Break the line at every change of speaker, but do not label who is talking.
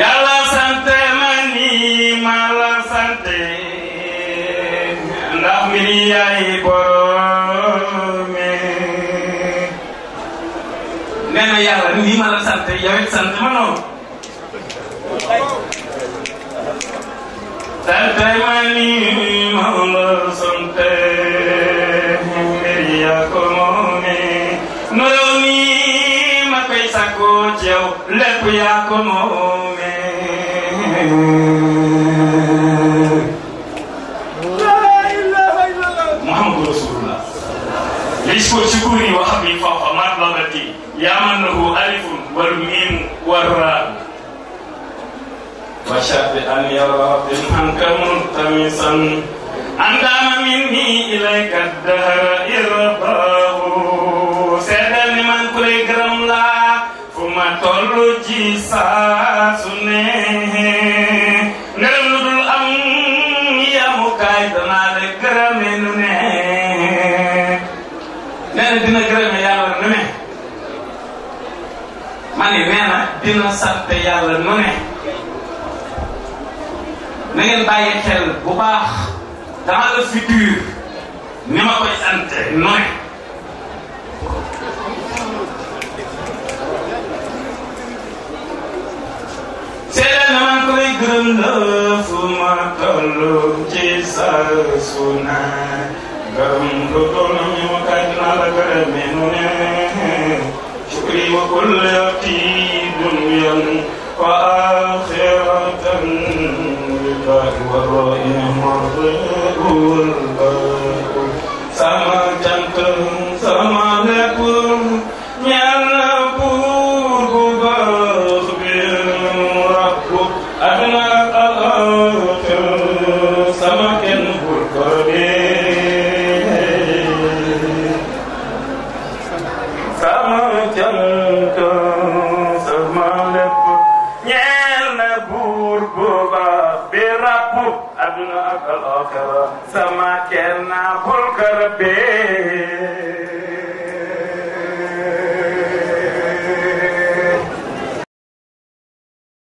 yàlla sant ma nii ma la sant ndax mbir yaay borome nee na yàlla nii ma la sant yow it sant ma noonu sant ma nii ma la sant mbir yaa ko moome norow nii ma koy sakku ci yow lépp yaa ko moome Muhammadu Rasulullah ليشكر شكوري وحبي فوق مطلبتي يا من له ألف والميم والراء وشهد أن يرى عنك ملتمسا أن دام مني إليك الدهر إرضاه سيدا لمن كل جرم لا فما تولو جيسا سنه نرم ندل أم يا مكايدنا لكرم ننه نانا دينا كرم يالا ننه ماني نانا دينا سانت يالا ننه na ngeen bàyyi xel bu baax dans le futur ni ma koy sant nu ne seedal na man koy gërëm la fu ma tollu ci sa suna gërëm lu toll ni ma kay dinaa la gërëme nu ne shukri wa kullati dunyan wa akhiratan والرائم والرئ والباء sama cant sama lépp ñaan na buur bu baax bi rabbu adna ak aaxir sama kenn bul ko dee sama cant sama lépp ñaan na buur bu baax bi rabbu aduna ak al-aaxira sama kenn bul ko dee